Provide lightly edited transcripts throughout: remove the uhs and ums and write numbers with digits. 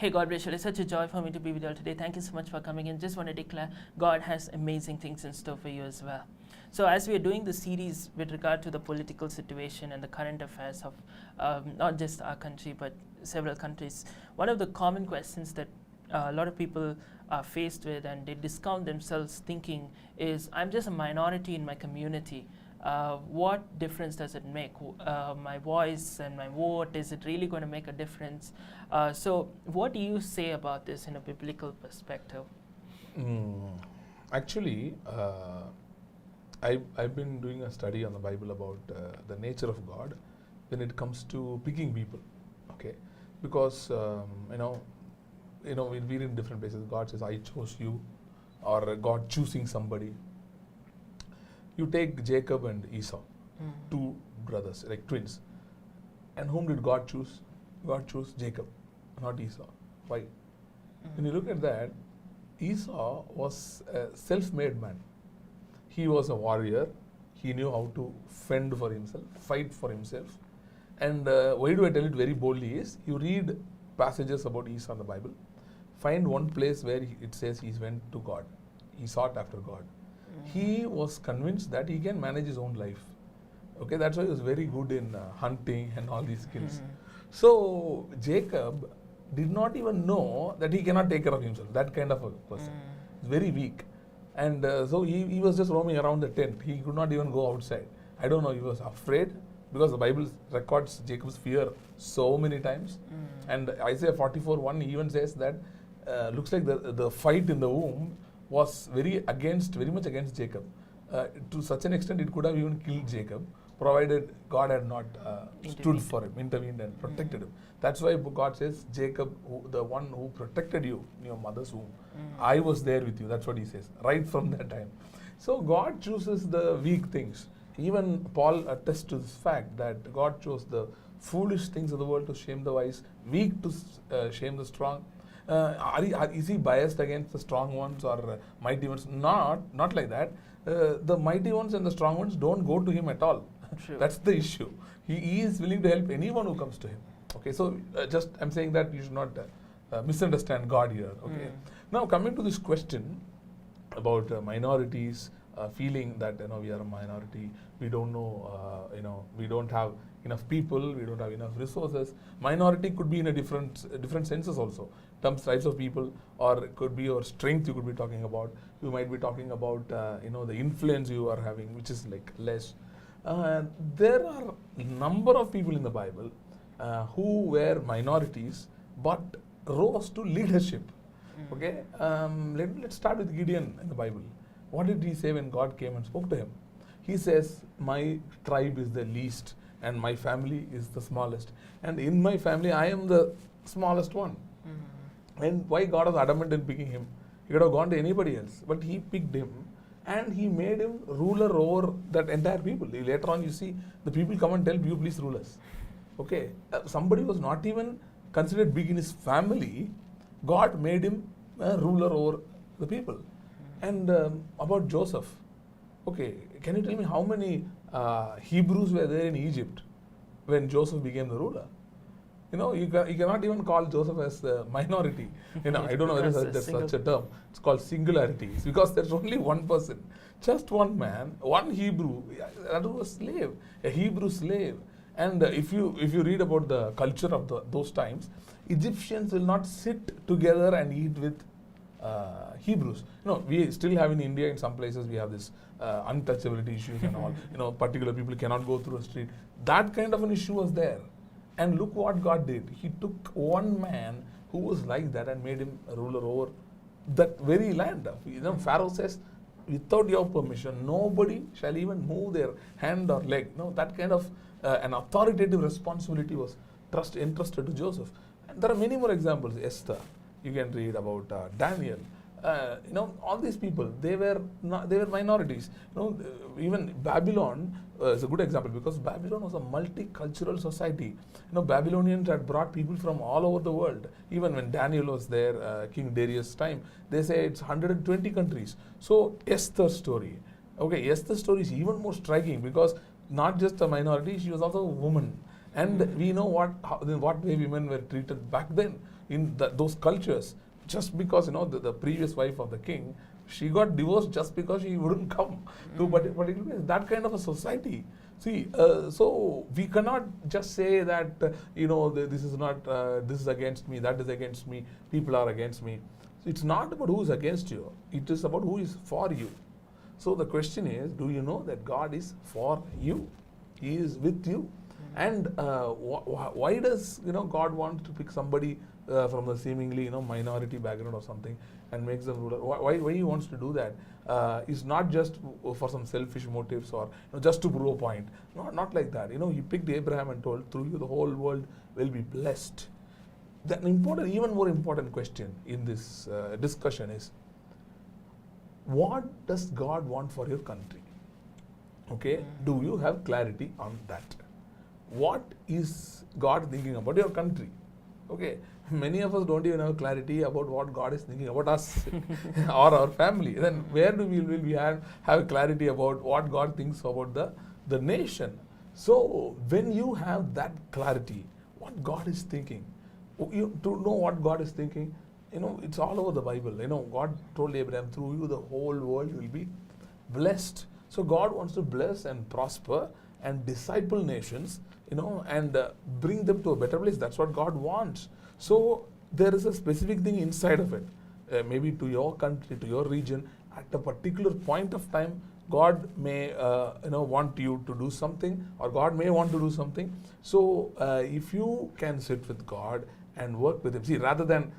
Hey, God bless you. It's such a joy for me to be with you all today. Thank you so much for coming in. Just want to declare God has amazing things in store for you as well. So as we are doing the series with regard to the political situation and the current affairs of not just our country but several countries, one of the common questions that a lot of people are faced with and they discount themselves thinking is, I'm just a minority in my community. What difference does it make? My voice and my vote, is it really going to make a difference? So what do you say about this in a biblical perspective? Actually, I've been doing a study on the Bible about the nature of God when it comes to picking people. Okay, because we read in different places. God says, "I chose you," or God choosing somebody. You take Jacob and Esau, two brothers, like twins. And whom did God choose? God chose Jacob, not Esau. Why? When you look at that, Esau was a self-made man. He was a warrior. He knew how to fend for himself, fight for himself. And why do I tell it very boldly is, you read passages about Esau in the Bible, find one place where it says he went to God. He sought after God. He was convinced that he can manage his own life. Okay, that's why he was very good in hunting and all these skills. So Jacob did not even know that he cannot take care of himself. That kind of a person. He's very weak. And so he was just roaming around the tent. He could not even go outside. I don't know, he was afraid, because the Bible records Jacob's fear so many times. And Isaiah 44:1 even says that looks like the fight in the womb was very much against Jacob. To such an extent, it could have even killed Jacob, provided God had not stood for him, intervened and protected him. That's why God says, Jacob, the one who protected you in your mother's womb, I was there with you. That's what he says, right from that time. So God chooses the weak things. Even Paul attests to this fact that God chose the foolish things of the world to shame the wise, weak to shame the strong. Is he biased against the strong ones or mighty ones? Not like that. The mighty ones and the strong ones don't go to him at all. True. That's the issue. He is willing to help anyone who comes to him. Okay, so I'm saying that you should not misunderstand God here. Okay. Now coming to this question about minorities, feeling that we are a minority, we don't know, we don't have enough people, we don't have enough resources. Minority could be in a different senses also. Types of people, or it could be your strength you could be talking about. You might be talking about the influence you are having, which is like less. There are a number of people in the Bible who were minorities but rose to leadership. Okay, let's start with Gideon in the Bible. What did he say when God came and spoke to him? He says, my tribe is the least and my family is the smallest. And in my family, I am the smallest one. And why God was adamant in picking him? He could have gone to anybody else, but he picked him and he made him ruler over that entire people. Later on, you see, the people come and tell you, please rule us. Okay, somebody was not even considered big in his family. God made him a ruler over the people. And about Joseph, okay, can you tell me how many Hebrews were there in Egypt when Joseph became the ruler? You cannot even call Joseph as a minority. I don't know whether there's such a term. It's called singularity. It's because there's only one person, just one man, one Hebrew. That was a slave, a Hebrew slave. And if you read about the culture of those times, Egyptians will not sit together and eat with Hebrews. We still have in India, in some places, we have this untouchability issues and all. Particular people cannot go through a street. That kind of an issue was there. And look what God did. He took one man who was like that and made him a ruler over that very land. Pharaoh says, without your permission, nobody shall even move their hand or leg. That kind of an authoritative responsibility was entrusted to Joseph. And there are many more examples. Esther, you can read about Daniel. All these people, they were minorities. Even Babylon is a good example, because Babylon was a multicultural society. Babylonians had brought people from all over the world. Even when Daniel was there, King Darius' time, they say it's 120 countries. So Esther's story. Okay, Esther's story is even more striking, because not just a minority, she was also a woman. And we know what way women were treated back then. in those cultures, just because the previous wife of the king, she got divorced just because she wouldn't come to particular place. That kind of a society. See, so we cannot just say that this is not this is against me, that is against me, people are against me. So it's not about who is against you, it is about who is for you. So the question is, do you know that God is for you? He is with you. And why does God want to pick somebody from a seemingly minority background or something and makes them ruler? Why he wants to do that? Is not just for some selfish motives or just to prove a point. Not like that. He picked Abraham and told, through you the whole world will be blessed. The even more important question in this discussion is, what does God want for your country? Okay, do you have clarity on that? What is God thinking about your country? Okay, many of us don't even have clarity about what God is thinking about us or our family. Then where will we have clarity about what God thinks about the nation? So when you have that clarity, what God is thinking, to know what God is thinking, it's all over the Bible. God told Abraham, through you the whole world will be blessed. So God wants to bless and prosper and disciple nations, and bring them to a better place. That's what God wants. So there is a specific thing inside of it. Maybe to your country, to your region, at a particular point of time, God may want you to do something, or God may want to do something. So if you can sit with God and work with Him, see, rather than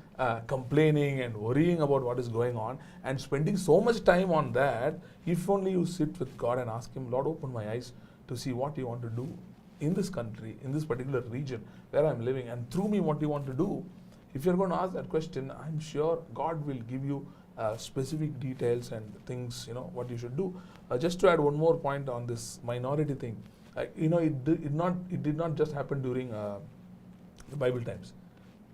complaining and worrying about what is going on and spending so much time on that, if only you sit with God and ask Him, Lord, open my eyes to see what you want to do in this country, in this particular region where I'm living, and through me what you want to do. If you're going to ask that question, I'm sure God will give you specific details and things, what you should do. Just to add one more point on this minority thing, it did not just happen during the Bible times.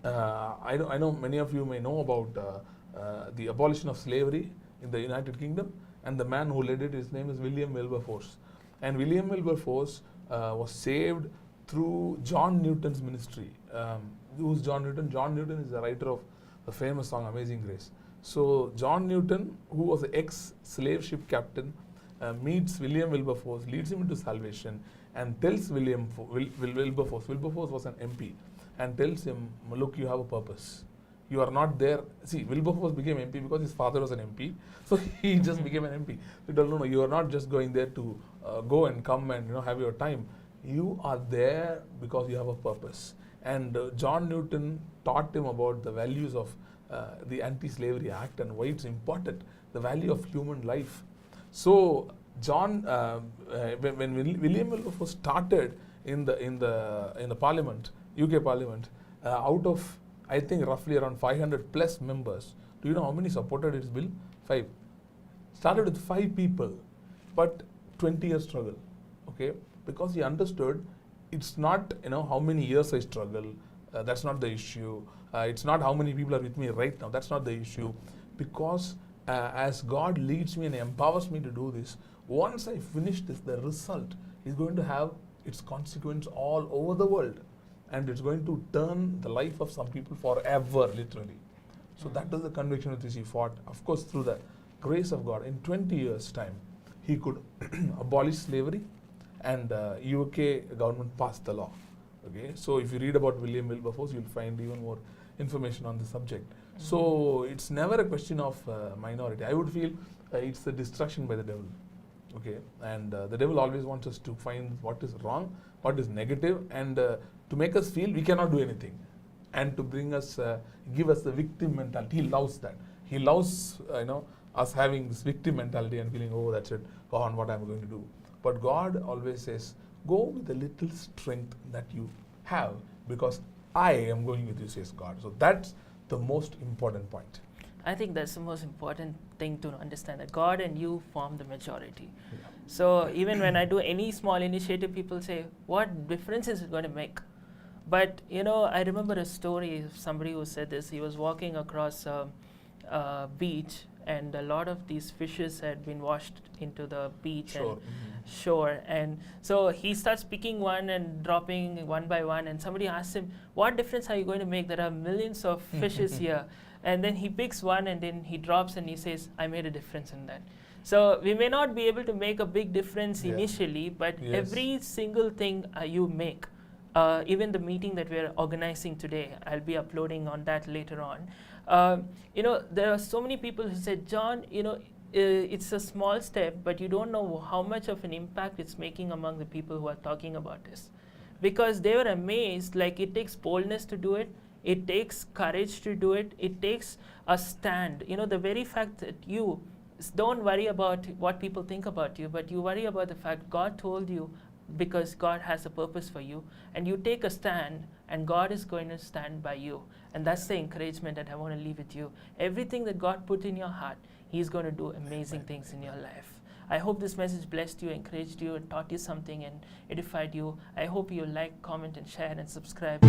I know many of you may know about the abolition of slavery in the United Kingdom, and the man who led it, his name is William Wilberforce. And William Wilberforce was saved through John Newton's ministry. Who's John Newton? John Newton is the writer of the famous song Amazing Grace. So John Newton, who was an ex-slave ship captain, meets William Wilberforce, leads him into salvation, and tells Wilberforce was an MP, and tells him, look, you have a purpose. You are not there. See, Wilberforce became MP because his father was an MP, so he just became an MP. He told, no, you are not just going there to go and come and have your time. You are there because you have a purpose. And John Newton taught him about the values of the Anti-Slavery Act and why it's important, the value of human life. So when William Wilberforce started in the Parliament, UK Parliament, out of I think roughly around 500 plus members, do you know how many supported his bill? 5. Started with 5 people, but 20-year struggle. Okay, because he understood it's not how many years I struggle. That's not the issue. It's not how many people are with me right now. That's not the issue. Because as God leads me and empowers me to do this, once I finish this, the result is going to have its consequence all over the world. And it's going to turn the life of some people forever, literally. So that is the conviction with which he fought. Of course, through the grace of God, in 20 years' time, he could abolish slavery, and UK government passed the law. Okay, so if you read about William Wilberforce, you'll find even more information on the subject. So it's never a question of minority. I would feel it's the destruction by the devil. Okay, and the devil always wants us to find what is wrong, what is negative, and to make us feel we cannot do anything, and to bring us, give us the victim mentality. He loves that. He loves, us having this victim mentality and feeling, oh, that's it, go on, what I'm going to do. But God always says, go with the little strength that you have, because I am going with you, says God. So that's the most important point. I think that's the most important thing to understand, that God and you form the majority. Yeah. So even when I do any small initiative, people say, what difference is it going to make? But, I remember a story of somebody who said this. He was walking across a beach, and a lot of these fishes had been washed into the beach. Sure. And Sure. And so he starts picking one and dropping one by one, and somebody asks him, what difference are you going to make? There are millions of fishes here. And then he picks one and then he drops and he says, I made a difference in that. So we may not be able to make a big difference initially, but every single thing you make, even the meeting that we're organizing today, I'll be uploading on that later on. There are so many people who said, John, it's a small step, but you don't know how much of an impact it's making among the people who are talking about this. Because they were amazed, like it takes boldness to do it, it takes courage to do it, it takes a stand. The very fact that you don't worry about what people think about you, but you worry about the fact God told you because God has a purpose for you, and you take a stand, and God is going to stand by you. And that's the encouragement that I want to leave with you. Everything that God put in your heart, He's going to do amazing things in your life. I hope this message blessed you, encouraged you, and taught you something and edified you. I hope you like, comment, and share, and subscribe.